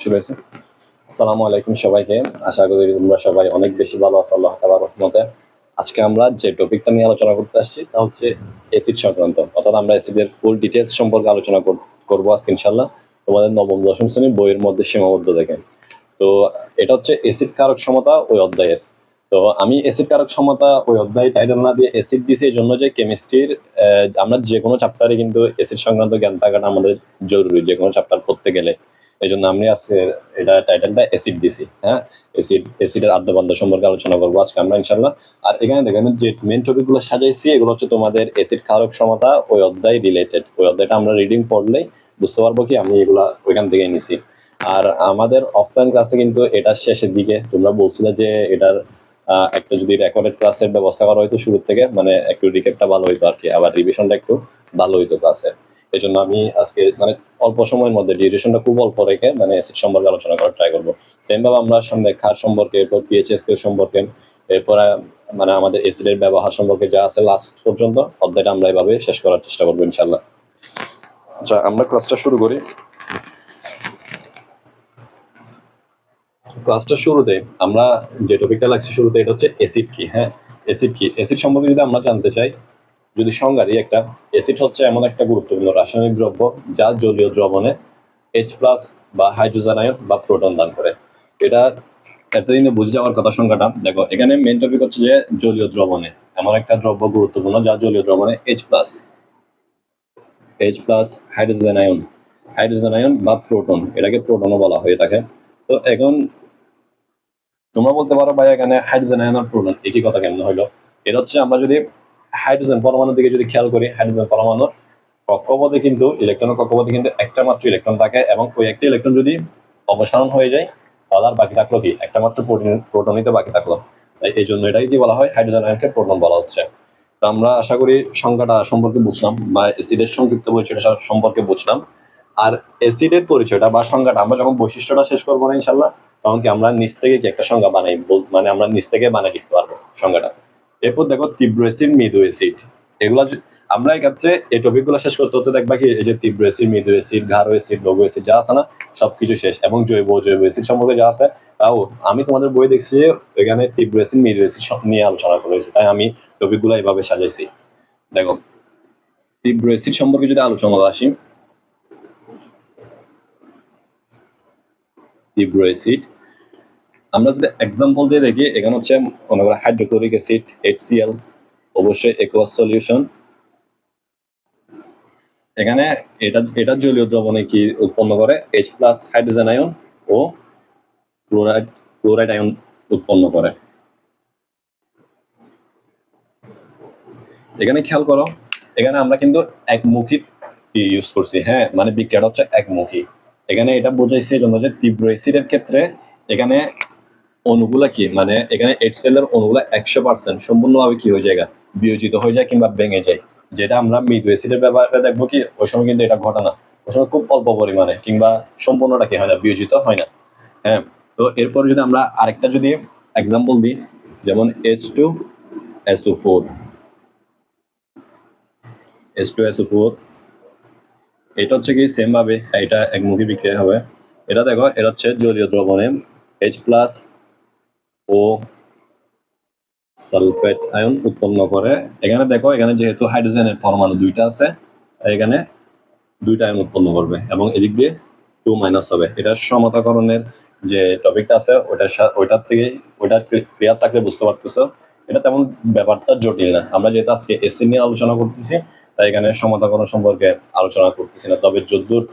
শুভেচ্ছা। আসসালামু আলাইকুম সবাইকে। আশা করি তোমরা সবাই অনেক বেশি ভালো আছো আল্লাহ তাআলার রহমতে। আজকে আমরা যে টপিকটা নিয়ে আলোচনা করতে আসছি তা হচ্ছে অ্যাসিড সংক্রান্ত। অর্থাৎ আমরা অ্যাসিডের ফুল ডিটেইলস সম্পর্কে আলোচনা করব আজকে ইনশাআল্লাহ। তোমাদের নবম দশম শ্রেণীর বইয়ের মধ্যে সীমাবদ্ধ দেখেন। তো এটা হচ্ছে অ্যাসিড কারক সমতা ওই অধ্যায়ের। তো আমি অ্যাসিড কারক সমতা ওই অধ্যায় টাইটেল না দিয়ে অ্যাসিড দিছি এই জন্য যে কেমিস্ট্রির আমরা যে কোনো চ্যাপ্টারে কিন্তু অ্যাসিড সংক্রান্ত জ্ঞান থাকাটা আমাদের জরুরি, যে কোনো চ্যাপ্টার পড়তে গেলে। এই জন্য আমি আজকে এটা টাইটেলটা অ্যাসিড দিছি। হ্যাঁ, অ্যাসিডের আদ্যপান্ত সম্পর্কে আলোচনা করবো আজকে আমরা ইনশাল্লাহ। আর এখানে দেখেন যে মেন টপিকগুলো সাজাইছি এগুলো হচ্ছে তোমাদের অ্যাসিড কারক সমতা ওই অধ্যায় রিলেটেড। ওই অধ্যায়টা আমরা রিডিং পড়লেই বুঝতে পারবো কি আমি এগুলা ওইখান থেকে নিছি। আর আমাদের অফলাইন ক্লাসে কিন্তু এটা শেষের দিকে তোমরা বলছিলে যে এটার একটা যদি রেকর্ডেড ক্লাসের ব্যবস্থা করা হয়তো শুরুর থেকে, মানে একটু রিক্যাপটা ভালো হইতো আর কি, আবার রিভিশনটা একটু ভালো হইতো ক্লাসে। এই জন্য আমি আজকে মানে অল্প সময়ের মধ্যে ডিউরেশনটা খুব অল্প রেখে মানে অ্যাসিড সম্পর্কে আলোচনা করার ট্রাই করবো। সেম ভাবে আমরা সামনে ক্ষার সম্পর্কে, এরপর পিএইচএস সম্পর্কে, এরপর মানে আমাদের অ্যাসিডের ব্যবহার সম্পর্কে যা আছে লাস্ট পর্যন্ত অধ্যায়টা আমরা এভাবে শেষ করার চেষ্টা করবো ইনশাল্লাহ। আচ্ছা, আমরা ক্লাসটা শুরু করি। ক্লাসটা শুরুতে আমরা যে টপিকটা লাগছে শুরুতে, এটা হচ্ছে অ্যাসিড কি। হ্যাঁ, অ্যাসিড কি, অ্যাসিড সম্পর্কে যদি আমরা জানতে চাই, যদি সংজ্ঞা দিই একটা, অ্যাসিড হচ্ছে এমন একটা গুরুত্বপূর্ণ রাসায়নিক দ্রব্য যা জলীয় দ্রবণে H+ বা হাইড্রোজেন আয়ন বা প্রোটন দান করে। এটা এতদিনে বুঝে যাওয়ার কথা সংখ্যাটা। দেখো এখানে মেন টপিক হচ্ছে যে জলীয় দ্রবণে এমন একটা দ্রব্য গুরুত্বপূর্ণ যা জলীয় দ্রবণে H+ হাইড্রোজেন আয়ন বা প্রোটন, এটাকে প্রোটনও বলা হয়ে থাকে। তো এখন তোমরা বলতে পারো ভাই এখানে হাইড্রোজেন আয়ন আর প্রোটন একই কথা কেমন হইলো? এটা হচ্ছে আমরা যদি হাইড্রোজেন পরমাণুর দিকে যদি খেয়াল করি, হাইড্রোজেন পরমাণুর কক্ষপথে কিন্তু ইলেকট্রনের কক্ষপথে কিন্তু একটা মাত্র ইলেকট্রন থাকে, এবং ওই একটা ইলেকট্রন যদি অপসারণ হয়ে যায় তাহলে আর বাকি থাকলো কি, একটা মাত্র প্রোটনই তো বাকি থাকলো। তাই এই জন্য এটাই কি বলা হয়, হাইড্রোজেন আয়নকে প্রোটন বলা হচ্ছে। তো আমরা আশা করি সংখ্যাটা সম্পর্কে বুঝলাম বা অ্যাসিডের সংক্ষিপ্ত পরিচয়টা সম্পর্কে বুঝলাম। আর অ্যাসিডের পরিচয়টা বা সংজ্ঞাটা আমরা যখন বৈশিষ্ট্যটা শেষ করবো না ইনশাল্লাহ, তখন কি আমরা নিচ থেকে কি একটা সংজ্ঞা বানাই, মানে আমরা নিচ থেকে বানিয়ে লিখতে পারবো সংজ্ঞাটা। এরপর দেখো তীব্র অ্যাসিড, মৃদু অ্যাসিড, এগুলা আমরা এক্ষেত্রে এই টপিক গুলো শেষ করতে হতে দেখবা কি এই যে তীব্র অ্যাসিড, মৃদু অ্যাসিড, গাঢ় অ্যাসিড, লঘু অ্যাসিড যা আছে না সবকিছু শেষ, এবং জৈব অ্যাসিড সম্পর্কে যা আছে তাও আমি তোমাদের বই দেখছি এখানে তীব্র অ্যাসিড, মৃদু অ্যাসিড নিয়ে আলোচনা করেছি, তাই আমি টপিক গুলো এইভাবে সাজাইছি। দেখো তীব্র অ্যাসিড সম্পর্কে যদি আলোচনা আসি, তীব্র অ্যাসিড আমরা যদি এক্সাম্পল দিয়ে দেখি, এখানে হচ্ছে মনে করো হাইড্রোক্লোরিক অ্যাসিড HCl, অবশ্যই একুয়াস সলিউশন। এখানে এটা জলীয় দ্রবণে কি উৎপন্ন করে, H+ হাইড্রোজেন আয়ন ও ক্লোরাইড আয়ন উৎপন্ন করে। এখানে খেয়াল করো, এখানে আমরা কিন্তু একমুখী ইউজ করছি। হ্যাঁ, মানে বিক্রিয়াটা হচ্ছে একমুখী। এখানে এটা বোঝাইছে এই জন্য যে তীব্র অ্যাসিডের ক্ষেত্রে এখানে অণুগুলা কি, মানে এখানে HCl এর অণুগুলা 100% সম্পূর্ণভাবে কি হয়ে যায়, বিয়োজিত হয়ে যায় কিংবা ভেঙে যায়। যেটা আমরা মৃদু অ্যাসিডের ব্যাপারে দেখবো কি ওই সময় কিন্তু এটা ঘটে না, ওই সময় খুব অল্প পরিমাণে কিংবা সম্পূর্ণটা কি হয় না, বিয়োজিত হয় না। হ্যাঁ, তো এরপর যদি আমরা আরেকটা যদি এক্সাম্পল দিই, যেমন H2SO4, এটা হচ্ছে কি সেম ভাবে এটা একমুখী বিক্রিয়া হবে। এটা দেখো এটা হচ্ছে জলীয় দ্রবণে H+ ও সালফেট আয়ন উৎপন্ন করে। এখানে দেখো এখানে যেহেতু হাইড্রোজেনের পরমাণু দুইটা আছে, এখানে দুইটা আয়ন উৎপন্ন করবে এবং এদিক দিয়ে 2- হবে। এটা সমতাকরণের যে টপিকটা আছে ওইটার থেকে ওইটার ক্লিয়ার থাকলে বুঝতে পারতেছো, এটা তেমন ব্যাপারটা জটিল না। আমরা যেহেতু আজকে এসি নিয়ে আলোচনা করতেছি তাই এখানে সমতাকরণ সম্পর্কে আলোচনা করতেছি না, তবে যদ্দূর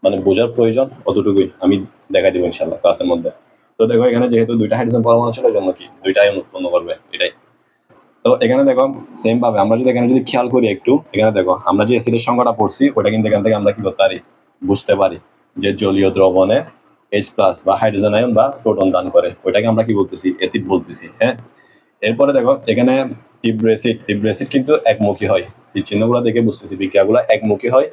মানে বোঝার প্রয়োজন অতটুকুই আমি দেখাই দিব ইনশাল্লাহ ক্লাসের মধ্যে। তো দেখো এখানে যেহেতু দুইটা হাইড্রোজেন পরমাণু ছিল, জন্য কি দুইটা আয়ন উৎপন্ন করবে এটাই। তো এখানে দেখো সেম ভাবে আমরা যদি এখানে যদি খেয়াল করি একটু, এখানে দেখো আমরা যে অ্যাসিডের সংখ্যাটা পড়ছি ওটা কিন্তু এখান থেকে আমরা কি করতে পারি, বুঝতে পারি যে জলীয় দ্রবণে H+ বা হাইড্রোজেন আয়ন বা প্রোটন দান করে, ওইটাকে আমরা কি বলতেছি, অ্যাসিড বলতেছি। হ্যাঁ, এরপরে দেখো এখানে তীব্র অ্যাসিড কিন্তু একমুখী হয়। চিহ্নগুলো দেখে বুঝতেছি বিক্রিয়াগুলো একমুখী হয়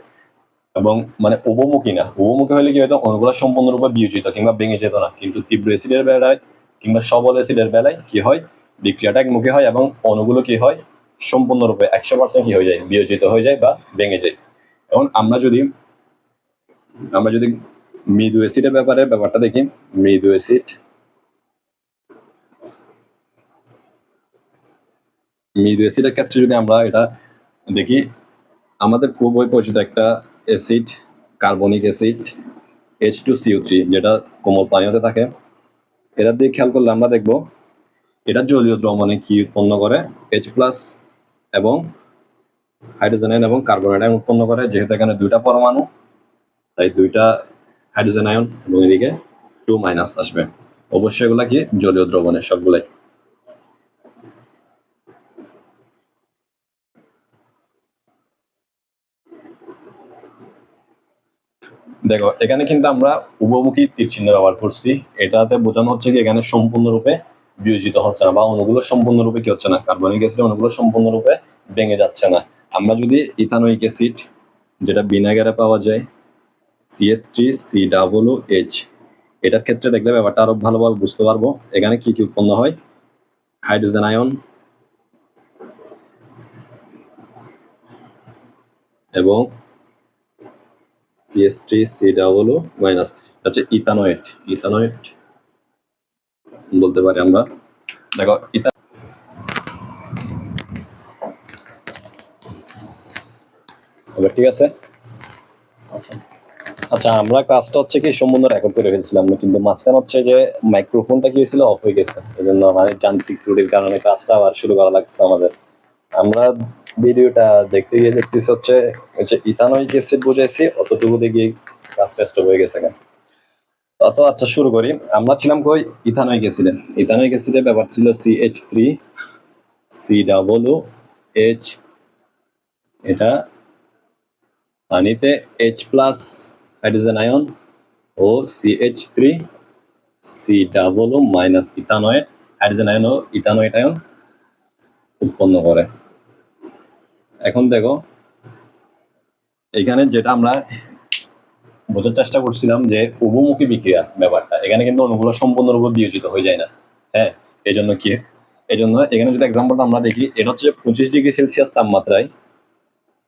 এবং মানে উভমুখী না। উভমুখী হলে কি হয়তো অণুগুলো সম্পূর্ণরূপে বিয়োজিত কিংবা ভেঙে যেত না, কিন্তু তীব্র অ্যাসিডের বেলায় কিংবা সবল অ্যাসিডের বেলায় কি হয়, বিক্রিয়াটা একমুখী হয় এবং অণুগুলো কি হয় সম্পূর্ণরূপে 100% কি হয়ে যায়, বিয়োজিত হয়ে যায় বা ভেঙে যায়। এখন আমরা যদি মৃদু অ্যাসিডের ব্যাপারটা দেখি। মৃদু অ্যাসিডের ক্ষেত্রে যদি আমরা এটা দেখি, আমাদের খুবই পরিচিত একটা অ্যাসিড, কার্বনিক অ্যাসিড H2CO3, যেটা কোমল পানীয়তে থাকে। এটা দিয়ে খেয়াল করলে আমরা দেখব এটা জলীয় দ্রবণে কি উৎপন্ন করে, H+ এবং হাইড্রোজেন আয়ন এবং কার্বন আয়ন উৎপন্ন করে। যেহেতু এখানে দুইটা পরমাণু, তাই দুইটা হাইড্রোজেন আয়ন এবং এদিকে 2- আসবে। অবশ্যই এগুলা কি জলীয় দ্রবণে সবগুলাই। দেখো এখানে কিন্তু আমরা উভমুখী তীর চিহ্ন ব্যবহার করছি। এটাতে বোঝানো হচ্ছে কি এখানে সম্পূর্ণরূপে বিয়োজিত হচ্ছে না, বা অণুগুলো সম্পূর্ণরূপে কি হচ্ছে না, কার্বনিক অ্যাসিডের অণুগুলো সম্পূর্ণরূপে ভেঙে যাচ্ছে না। আমরা যদি ইথানোয়িক অ্যাসিড, যেটা ভিনেগারে পাওয়া যায়, CH3COOH, এটার ক্ষেত্রে দেখলে ব্যাপারটা আরো ভালোভাবে বুঝতে পারবো। এখানে কি কি উৎপন্ন হয়, হাইড্রোজেন আয়ন এবং CH3COO-, হচ্ছে ইথানোয়েট বলতে পারি আমরা। দেখো ঠিক আছে। আচ্ছা, আমরা কাজটা হচ্ছে কি সম্পূর্ণ রেকর্ড করে ফেলছিলাম, কিন্তু মাঝখানে হচ্ছে যে মাইক্রোফোনটা কি হয়েছিল, অফ হয়ে গেছে। এই জন্য মানে যান্ত্রিক ত্রুটির কারণে কাজটা আবার শুরু করা লাগছে আমাদের। আমরা ভিডিওটা দেখতে গিয়ে দেখতেছি হচ্ছে ইথানোয়িক অ্যাসিড বুঝাইছি, অতটুকু দিয়ে কাজটা স্টপ হয়ে গেছে। তো আচ্ছা শুরু করি। আমরা ছিলাম কই, ইথানোয়িক অ্যাসিডের ব্যাপার ছিল CH3COOH, এটা পানিতে H+ হাইড্রোজেন আয়ন ও CH3COO- ইথানয়েট হাইড্রোজেন আয়ন ও ইথানয়েট আয়ন উৎপন্ন করে। এখন দেখো এখানে যেটা আমরা বোঝার চেষ্টা করছিলাম যে উভমুখী বিক্রিয়া ব্যাপারটা, এখানে কিন্তু অণুগুলো সম্পূর্ণরূপে বিয়োজিত হয়ে যায় না। হ্যাঁ, এই জন্য এখানে যদি এক্সাম্পলটা আমরা দেখি, এটা হচ্ছে 25°C তাপমাত্রায়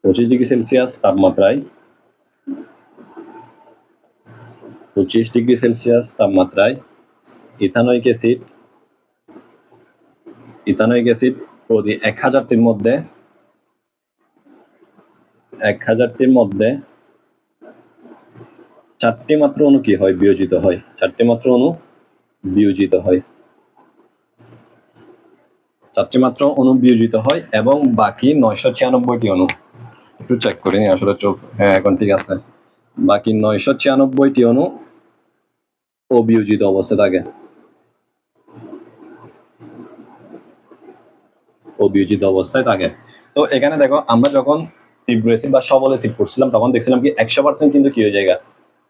25°C ইথানোয়িক অ্যাসিড প্রতি 1000টির মধ্যে 4টি মাত্র অণু কি হয়, বিয়োজিত হয়। 4টি মাত্র অণু বিয়োজিত হয় এবং বাকি 996টি অণু, একটু চেক করে নি আসলে চলছে, হ্যাঁ এখন ঠিক আছে, বাকি 996টি অণু অবিয়োজিত অবস্থায় থাকে। তো এখানে দেখো আমরা যখন তীব্র অ্যাসিড বা সবল অ্যাসিড করছিলাম তখন দেখছিলাম কি 100% কিন্তু কি হয়ে যায়,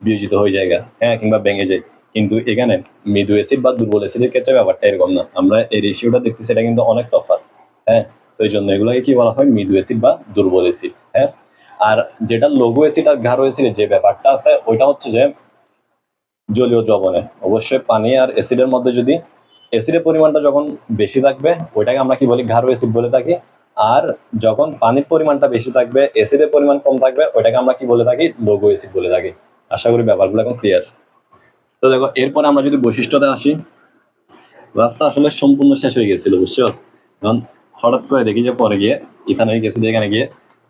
বিয়োজিত হয়ে যায়, হ্যাঁ, কিংবা ভেঙে যায়। কিন্তু এখানে মৃদু অ্যাসিড বা দুর্বল অ্যাসিডের ক্ষেত্রে ব্যাপারটা এরকম না। আমরা এই রেশিওটা দেখতেছি, এটা কিন্তু অনেক তফাৎ। হ্যাঁ, তো এই জন্য এগুলোকে কি বলা হয়, মৃদু অ্যাসিড বা দুর্বল অ্যাসিড। হ্যাঁ, আর যেটা লঘু অ্যাসিড আর গাঢ় অ্যাসিডের যে ব্যাপারটা আছে, ওইটা হচ্ছে যে জলীয় দ্রবণে অবশ্যই পানি আর অ্যাসিডের মধ্যে যদি অ্যাসিডের পরিমাণটা যখন বেশি থাকবে, ওইটাকে আমরা কি বলি, গাঢ় অ্যাসিড বলে থাকি। আর যখন পানির পরিমাণটা বেশি থাকবে, অ্যাসিডের পরিমাণ কম থাকবে, ওইটাকে আমরা কি বলে থাকি, লঘু অ্যাসিড বলে থাকি। আশা করি ব্যাপারগুলো এখন ক্লিয়ার। তো দেখো এরপরে আমরা যদি বৈশিষ্ট্যতে আসি, রাস্তা আসলে সম্পূর্ণ শেষ হয়ে গেছিল, বুঝছো। কারণ হঠাৎ করে দেখি যে পরে গিয়ে এখানে গেছি, এখানে গিয়ে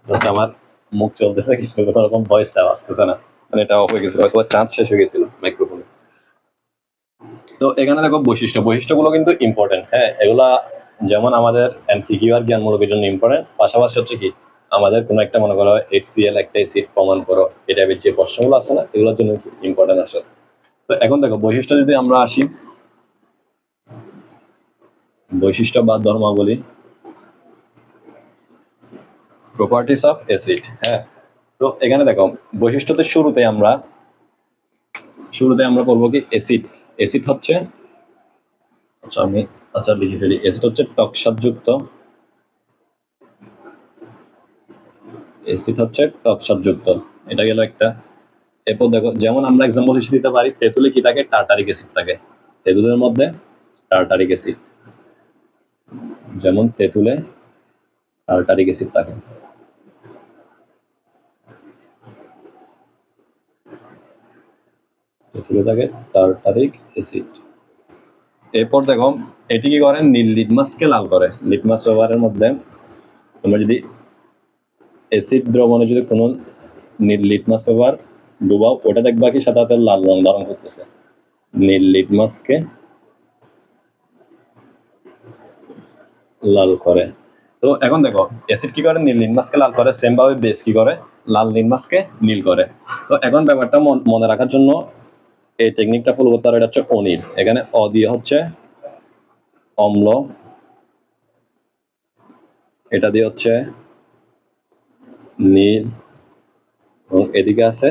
জাস্ট আমার মুখ চলতেছে কিন্তু ওরকম ভয়েসটা আসতেছে না, মানে এটা অফ হয়ে গেছিল, হয়তো চার্জ শেষ হয়ে গেছিল মাইক্রোফোনে। তো এখানে দেখো বৈশিষ্ট্যগুলো কিন্তু ইম্পর্টেন্ট। হ্যাঁ, এগুলা যেমন আমাদের এমসিকিউ আর জ্ঞানমূলকের জন্য ইম্পর্টেন্ট, পাশাপাশি হচ্ছে কি আমাদের কোনো একটা মনে করো HCl একটা অ্যাসিড প্রমাণ করো, এই টাইপের যে প্রশ্নগুলো আছে না, এগুলোর জন্য ইম্পর্টেন্ট আসে। তো এখন দেখো বৈশিষ্ট্য যদি আমরা আসি, বৈশিষ্ট্য বা ধর্মাবলী, প্রপার্টিস অফ অ্যাসিড। হ্যাঁ, তো এখানে দেখো বৈশিষ্ট্যতে শুরুতে আমরা বলবো কি অ্যাসিড হচ্ছে, লিখে ফেলি, অ্যাসিড হচ্ছে টকসাদযুক্ত। এটা গেল একটা। এরপর দেখো যেমন আমরা এক্সাম্পল হিসেবে দিতে পারি, তেঁতুলে কি থাকে, টার্টারিক অ্যাসিড থাকে। তেঁতুলের মধ্যে টার্টারিক অ্যাসিড, যেমন তেঁতুলে টার্টারিক অ্যাসিড থাকে। এথিলে থাকে টার্টারিক অ্যাসিড। এরপর দেখো এটি কি করে, নীল লিটমাসকে লাল করে। লিটমাস পেপারের মধ্যে তোমরা যদি অ্যাসিড দ্রবণে যদি কোনো নীল লিটমাস পেপার ডুবাও, ওটা দেখবা কি সাথে সাথে লাল রং ধারণ করতেছে। নীল লিটমাসকে লাল করে। তো এখন দেখো অ্যাসিড কি করে, নীল লিটমাসকে লাল করে, সেম ভাবে বেস কি করে, লাল লিটমাসকে নীল করে। তো এখন ব্যাপারটা মনে রাখার জন্য এই টেকনিকটা ফলো করতে হবে। এটা হচ্ছে অনিল, এখানে অ দিয়ে হচ্ছে অম্ল, এটা দিয়ে হচ্ছে নীল, এবং এদিকে আছে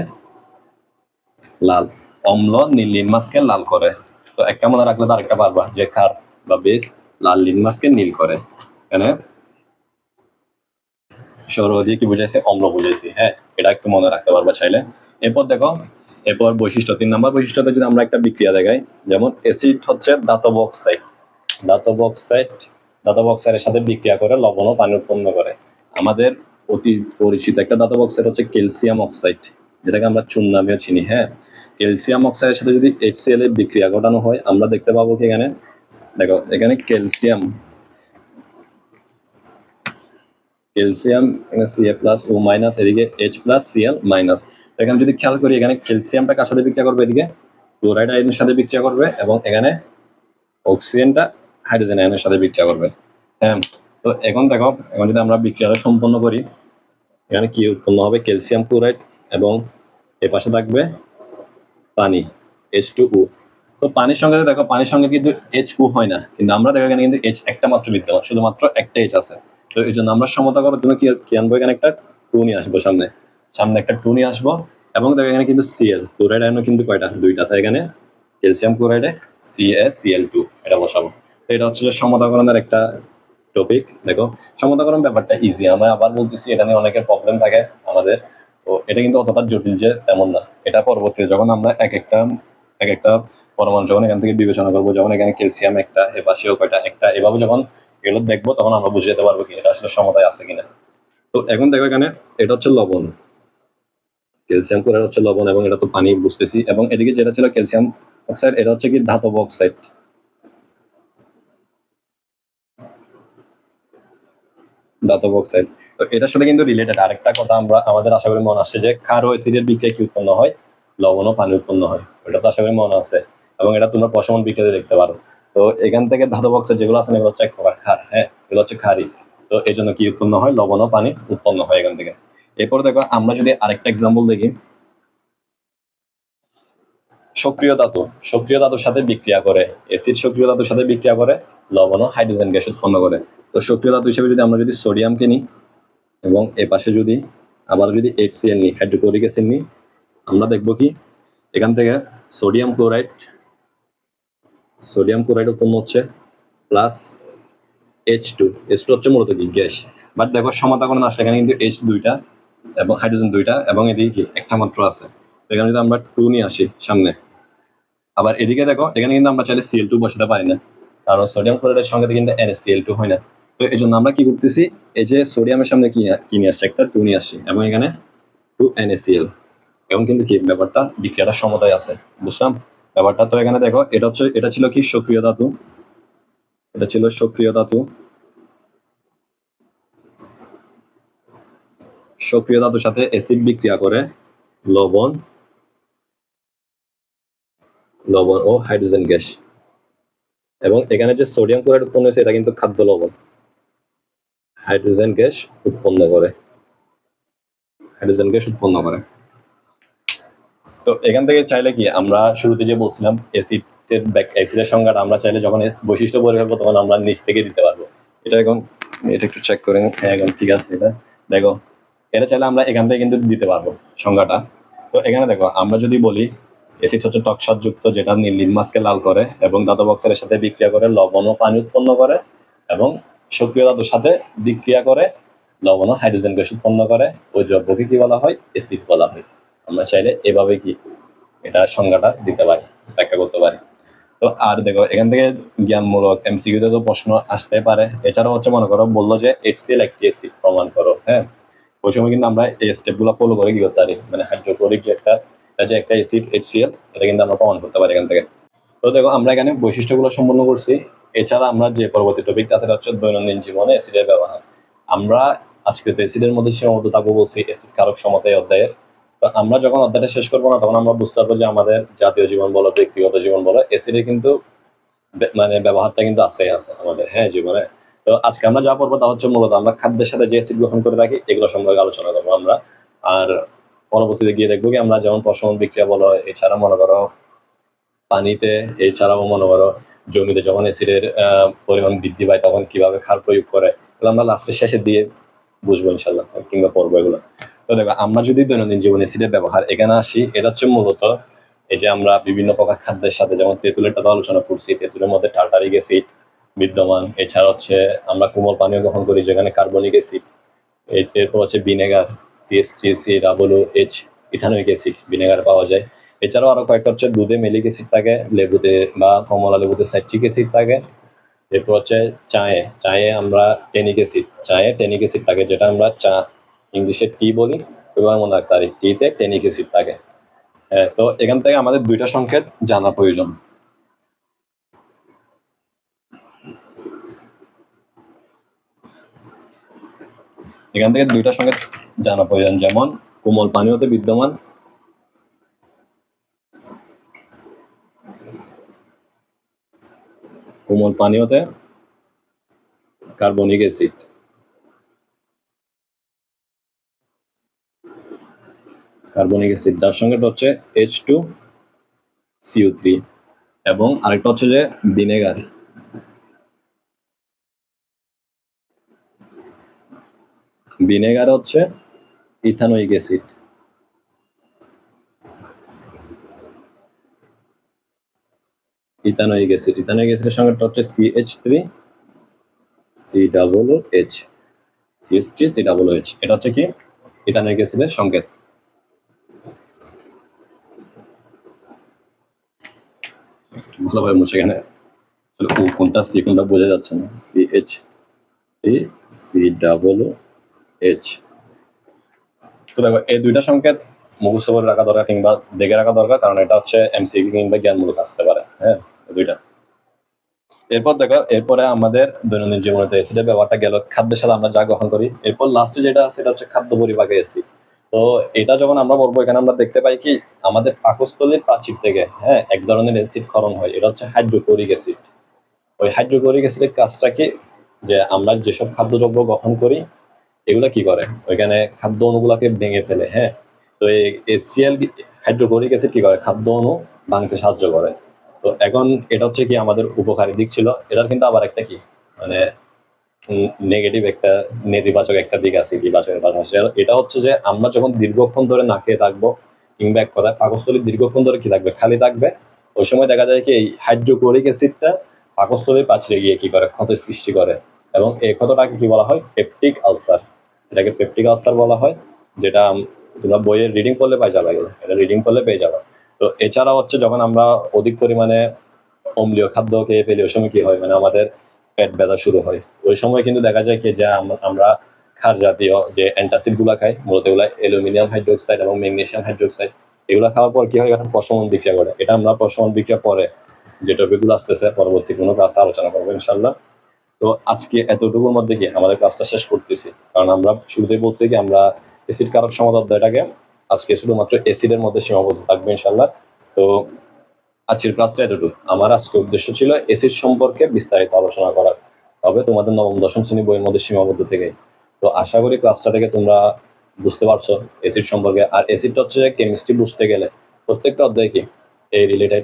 লাল। অম্ল নীল লিটমাসকে লাল করে। তো একটা মনে রাখলে তো আরেকটা পারবা, যে ক্ষার বা বেস লাল লিটমাসকে নীল করে। এখানে সৌর দিয়ে কি বুঝাইছে, অম্ল বুঝাইছি। হ্যাঁ, এটা একটু মনে রাখতে পারবা চাইলে। এরপর দেখো, এরপর বৈশিষ্ট্য 3 নম্বর বৈশিষ্ট্যতে যদি আমরা একটা বিক্রিয়া দেখাই, যেমন অ্যাসিড হচ্ছে ধাতব অক্সাইড, ধাতব অক্সাইড ধাতব অক্সাইডের সাথে বিক্রিয়া করে লবণ ও পানি উৎপন্ন করে। আমাদের অতি পরিচিত একটা ধাতব অক্সাইড হচ্ছে ক্যালসিয়াম অক্সাইড, যেটাকে আমরা চুন নামেও চিনি। হ্যাঁ, ক্যালসিয়াম অক্সাইডের সাথে যদি HCl এর বিক্রিয়া ঘটানো হয়, আমরা দেখতে পাবো কি এখানে দেখো, এখানে ক্যালসিয়াম Ca+O- এদিকে H+Cl-। এখানে যদি খেয়াল করি, এখানে ক্যালসিয়ামটা কার সাথে বিক্রিয়া করবে, এদিকে ক্লোরাইড আয়নের সাথে বিক্রিয়া করবে, এবং এখানে অক্সিজেনটা হাইড্রোজেন আয়নের সাথে বিক্রিয়া করবে। হ্যাঁ, তো এখন দেখো, এখন যদি আমরা বিক্রিয়াটা সম্পন্ন করি, এখানে কি উৎপন্ন হবে, ক্যালসিয়াম ক্লোরাইড, এবং এর পাশে থাকবে পানি H2O। তো পানির সঙ্গে দেখো, পানির সঙ্গে কিন্তু HO হয় না, কিন্তু আমরা দেখো এখানে কিন্তু H একটা মাত্র বিদ্যমান, শুধুমাত্র একটা H আছে। তো এই জন্য আমরা সমতা করার জন্য কি আনবো, এখানে একটা 2 নিয়ে আসবো, সামনে একটা 2 নিয়ে আসবো। এবং দেখো এখানে কিন্তু Cl ক্লোরাইড আয়নও কিন্তু কয়টা, দুইটা। তাই এখানে ক্যালসিয়াম ক্লোরাইডে CaCl2 এটা বসাবো। তো এটা হচ্ছে সমতাকরণের একটা টপিক। দেখো সমতাকরণ ব্যাপারটা ইজি, আমরা আবার বলতেছি, এটা নিয়ে অনেকের প্রবলেম থাকে আমাদের। তো এটা কিন্তু অতটা জটিল যে তেমন না। এটা পরবর্তীতে যখন আমরা এক একটা পরমাণু যখন এখান থেকে বিবেচনা করবো, যখন এখানে ক্যালসিয়াম একটা, এ পাশেও কয়টা একটা, এভাবে যখন এগুলো দেখবো, তখন আমরা বুঝে যেতে পারবো কি এটা আসলে সমতায় আছে কিনা। তো এখন দেখো এখানে এটা হচ্ছে লবণ, ক্যালসিয়াম ক্লোরাইড হচ্ছে লবণ, এবং এটা তো পানি বুঝতেছি। এবং এদিকে যেটা ছিল ক্যালসিয়াম অক্সাইড, এটা হচ্ছে কি ধাতব অক্সাইড, ধাতব অক্সাইড। তো এটার সাথে কিন্তু রিলেটেড আরেকটা কথা আমরা আমাদের আশা করি মনে আসছে, যে ক্ষার ও অ্যাসিডের বিক্রিয়া কি উৎপন্ন হয়, লবণ ও পানি উৎপন্ন হয়। এটা তো আশা করি মনে আছে, এবং এটা তোমরা প্রশমন বিক্রিয়াতে দেখতে পারো। তো এখান থেকে ধাতব অক্সাইড যেগুলো আছে, এগুলো হচ্ছে এক প্রকার ক্ষার। হ্যাঁ, এগুলো হচ্ছে ক্ষারই। তো এই জন্য কি উৎপন্ন হয়, লবণ ও পানি উৎপন্ন হয় এখান থেকে। এরপর দেখো আমরা যদি আরেকটা এক্সাম্পল দেখি, সক্রিয় ধাতু, সক্রিয় ধাতুর সাথে বিক্রিয়া করে, অ্যাসিড সক্রিয় ধাতুর সাথে বিক্রিয়া করে লবণ ও হাইড্রোজেন গ্যাস উৎপন্ন করে। তো সক্রিয় ধাতু হিসেবে যদি আমরা সোডিয়ামকে নিই, এবং এ পাশে যদি আবার যদি HCl নিই, হাইড্রোক্লোরিক অ্যাসিড নিই, আমরা দেখব কি এখান থেকে সোডিয়াম ক্লোরাইড উৎপন্ন হচ্ছে, প্লাস H2 হচ্ছে মূলত কি গ্যাস। বাট দেখো সমতাকরণ আসলে এখানে কিন্তু H দুইটা এবং হাইড্রোজেন দুইটা, এবং এদিকে কি একটা মাত্র আছে। এখানে যদি আমরা 2 নিয়ে আসি সামনে, আবার এদিকে দেখো এখানে কিন্তু আমরা চাইলে Cl2 বসাতে পারি না, কারণ সোডিয়াম ক্লোরাইডের সঙ্গে কিন্তু NaCl2 হয় না। তো এই জন্য আমরা কি করতেছি, এই যে সোডিয়ামের সামনে কি নিয়ে আসছে, একটা 2 নিয়ে আসছি, এবং এখানে 2NaCl, এবং কিন্তু কি ব্যাপারটা বিক্রিয়াটা সমতায় আছে। বুঝলাম ব্যাপারটা? তো এখানে দেখো এটা ছিল কি সক্রিয় ধাতু, এটা ছিল সক্রিয় ধাতু, সক্রিয় ধাতুর সাথে অ্যাসিড বিক্রিয়া করে লবণ ও হাইড্রোজেন গ্যাস। এবং এখানে যে সোডিয়াম ক্লোরাইড উৎপন্ন হয়েছে, এটা কিন্তু খাদ্য লবণ, হাইড্রোজেন গ্যাস উৎপন্ন করে, হাইড্রোজেন গ্যাস উৎপন্ন করে। তো এখান থেকে চাইলে কি আমরা শুরুতে যে বলছিলাম অ্যাসিডের সংজ্ঞাটা আমরা চাইলে যখন বৈশিষ্ট্য পড়ে ফেলবো, তখন আমরা নিচ থেকে দিতে পারবো। এটা এখন এটা একটু চেক করে নিই। হ্যাঁ, এখন ঠিক আছে। এটা দেখো, এটা চাইলে আমরা এখান থেকে কিন্তু দিতে পারবো সংজ্ঞাটা। তো এখানে দেখো, আমরা যদি বলি অ্যাসিড হচ্ছে টকসারযুক্ত, যেটা লিটমাসকে লাল করে, এবং ধাতব অক্সাইডের সাথে বিক্রিয়া করে লবণ ও পানি উৎপন্ন করে, এবং সক্রিয় ধাতুর সাথে বিক্রিয়া করে লবণ ও হাইড্রোজেন গ্যাস উৎপন্ন করে, ওই দ্রব্যকে কি বলা হয়, অ্যাসিড বলা হয়। আমরা চাইলে এভাবে কি এটা সংজ্ঞাটা দিতে পারি, ব্যাখ্যা করতে পারি। তো আর দেখো এখান থেকে জ্ঞানমূলক MCQ-তে তো প্রশ্ন আসতে পারে। এছাড়াও হচ্ছে মনে করো বললো যে HCl একটি অ্যাসিড প্রমাণ করো। হ্যাঁ, ওই সময় কিন্তু আমরা এই স্টেপগুলো ফলো করে কি করতে পারি, মানে হাইড্রোক্লোরিক যে একটা এটা যে একটা অ্যাসিড HCl, এটা কিন্তু আমরা প্রমাণ করতে পারি এখান থেকে। তো দেখো আমরা এখানে বৈশিষ্ট্যগুলো সম্পন্ন করছি। এছাড়া আমরা যে পরবর্তী টপিকটা আছে সেটা হচ্ছে দৈনন্দিন জীবনে অ্যাসিডের ব্যবহার। আমরা আজকে তো অ্যাসিডের মধ্যে সীমাবদ্ধ থাকবো বলছি অ্যাসিড কারক সমতা এই অধ্যায়ের। তো আমরা যখন অধ্যায়টা শেষ করবো না তখন আমরা বুঝতে পারবো যে আমাদের জাতীয় জীবন বলো, ব্যক্তিগত জীবন বলো, অ্যাসিডের কিন্তু মানে ব্যবহারটা কিন্তু আছে আমাদের জীবনে। তো আজকে আমরা যা পড়বো তা হচ্ছে মূলত আমরা খাদ্যের সাথে যে অ্যাসিড গ্রহণ করে থাকি এগুলো সম্পর্কে আলোচনা করবো আমরা। আর পরবর্তীতে গিয়ে দেখবো কি আমরা যেমন প্রশমন বিক্রিয়া বলো, এছাড়া মনে করো পানিতে, এছাড়াও মনে করো জমিতে যখন অ্যাসিডের পরিমাণ বৃদ্ধি পায় তখন কিভাবে ক্ষার প্রয়োগ করে, এগুলো আমরা লাস্টের শেষে দিয়ে বুঝবো ইনশাল্লাহ, কিংবা পড়বো এগুলো। তো দেখো আমরা যদি দৈনন্দিন জীবনে অ্যাসিডের ব্যবহার এখানে আসি, এটা হচ্ছে মূলত এই যে আমরা বিভিন্ন প্রকার খাদ্যের সাথে, যেমন তেঁতুলেরটা তো আলোচনা করছি, তেঁতুলের মধ্যে টার্টারিক অ্যাসিড বিদ্যমান। এছাড়া হচ্ছে আমরা কোমল পানীয় গ্রহণ করি যেখানে কার্বনিক অ্যাসিড। এরপর হচ্ছে vinegar, CH3COOH, ethanoic acid vinegar পাওয়া যায়। এছাড়াও আরো কয়েকটা হচ্ছে দুধে মেলিক অ্যাসিড থাকে, লেবুতে বা কমলা লেবুতে সাইট্রিক অ্যাসিড থাকে। এরপর হচ্ছে চায়ে আমরা টেনিক অ্যাসিড থাকে, যেটা আমরা চা ইংলিশে টি বলি, এবং মনে রাখতে পারি টিতে টেনিক অ্যাসিড থাকে। তো এখান থেকে আমাদের দুইটা সংকেত জানা প্রয়োজন। এখান থেকে দুইটা সংকেত জানা প্রয়োজন, যেমন কোমল পানীয়তে বিদ্যমান কোমল পানীয়তে কার্বনিক অ্যাসিড, যার সঙ্গে হচ্ছে H2CO3, এবং আরেকটা হচ্ছে যে ভিনেগার হচ্ছে ইথানোয়িক অ্যাসিড। ইথানোয়িক অ্যাসিডের সঙ্গে হচ্ছে CH3COOH, এটা হচ্ছে কি ইথানোয়িক অ্যাসিডের সংকেত। ভালোভাবে মুছে, এখানে কোনটা সি কোনটা বোঝা যাচ্ছে না। CH3COOH। তো দেখো এই দুইটা সংকেত মুখস্থ করে রাখা দরকার কিংবা দেখে রাখা দরকার, কারণ এটা হচ্ছে MCQ কিংবা জ্ঞানমূলক আসতে পারে। দুইটা। এরপর দেখো, এরপরে আমাদের দৈনন্দিন জীবনে অ্যাসিডের ব্যবহারটা গেল, খাদ্যের সাথে আমরা যা গ্রহণ করি। এরপর লাস্টে যেটা আছে সেটা হচ্ছে খাদ্য পরিপাকে অ্যাসিড। তো এটা যখন আমরা বলবো, এখানে আমরা দেখতে পাই কি আমাদের পাকস্থলীর প্রাচীর থেকে এক ধরনের অ্যাসিড ক্ষরণ হয়, এটা হচ্ছে হাইড্রোক্লোরিক অ্যাসিড। ওই হাইড্রোক্লোরিক অ্যাসিডের কাজটা কি, যে আমরা যেসব খাদ্যদ্রব্য গ্রহণ করি এগুলো কি করে, ওইখানে খাদ্য অণুগুলোকে ভেঙে ফেলে। তো এই HCl হাইড্রোক্লোরিক অ্যাসিড কি করে, খাদ্য অণু ভাঙতে সাহায্য করে। তো এখন এটা হচ্ছে কি আমাদের উপকারী দিক ছিল, এটার কিন্তু আবার একটা কি মানে নেগেটিভ একটা, নেতিবাচক একটা দিক আছে, ইতিবাচক পাশাপাশি। এটা হচ্ছে যে আমরা যখন দীর্ঘক্ষণ ধরে না খেয়ে থাকবো, কিংবা এক কথায় পাকস্থলী দীর্ঘক্ষণ ধরে কি থাকবে, খালি থাকবে, ওই সময় দেখা যায় কি এই হাইড্রোক্লোরিক অ্যাসিডটা পাকস্থলীর প্রাচীরে গিয়ে কি করে, ক্ষতের সৃষ্টি করে। এবং এই ক্ষতটাকে কি বলা হয়, পেপটিক আলসার। এটাকে পেপটিক আলসার বলা হয়, যেটা তোমরা বইয়ের রিডিং করলে পাই যাবে, এগুলো এটা রিডিং করলে পেয়ে যাবে। তো এছাড়া হচ্ছে যখন আমরা অধিক পরিমাণে অম্লীয় খাদ্য খেয়ে ফেলি, ওই সময় কি হয়, মানে আমাদের পেট ব্যথা শুরু হয়। ওই সময় কিন্তু দেখা যায় কি যে আমরা ক্ষার জাতীয় যে অ্যান্টাসিড গুলা খাই, মূলত এগুলা অ্যালুমিনিয়াম হাইড্রোক্সাইড এবং ম্যাগনেসিয়াম হাইড্রোক্সাইড, এগুলো খাওয়ার পর কি হয়, এখন প্রশমন বিক্রিয়া করে। এটা আমরা প্রশমন বিক্রিয়া পরে যে টপিকগুলো আসতেছে পরবর্তী কোনো ক্লাসে আলোচনা করবো ইনশাল্লাহ। তো আজকে এতটুকুর মধ্যে কি আমাদের ক্লাসটা শেষ করতেছি, কারণ আমরা শুরুতেই বলছি কি আমরা অ্যাসিড কারক সমতা অধ্যায়টাকে আজকে শুধুমাত্র অ্যাসিডের মধ্যে সীমাবদ্ধ থাকবে ইনশাল্লাহ। তো আজকের ক্লাসটা এতটুকু। আমার আজকে উদ্দেশ্য ছিল অ্যাসিড সম্পর্কে বিস্তারিত আলোচনা করা, তবে তোমাদের নবম দশম শ্রেণী বইয়ের মধ্যে সীমাবদ্ধ থেকে। তো আশা করি ক্লাসটা থেকে তোমরা বুঝতে পারছো অ্যাসিড সম্পর্কে। আর অ্যাসিডটা হচ্ছে কেমিস্ট্রি বুঝতে গেলে প্রত্যেকটা অধ্যায় কি এই রিলেটেড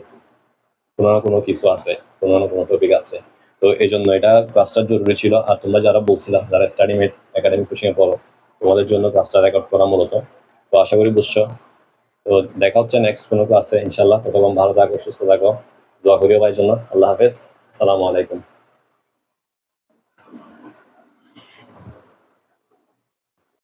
কোনো না কোনো কিছু আছে, কোনো না কোনো টপিক আছে। তো এই জন্য এটা ক্লাসটা জরুরি ছিল। আর তোমরা যারা বলছিলা যারা স্টাডি মেট একাডেমিক কোচিং এ পড়ো, তোমাদের জন্য ক্লাসটা রেকর্ড করা মূলত। তো আশা করি বুঝছো। তো দেখা হচ্ছে নেক্সট কোনো ক্লাসে ইনশাল্লাহ। ততক্ষণ ভালো থাকো, সুস্থ থাকো, দোয়া করিও ভাইয়ের জন্য। আল্লাহ হাফেজ, আসসালামু আলাইকুম।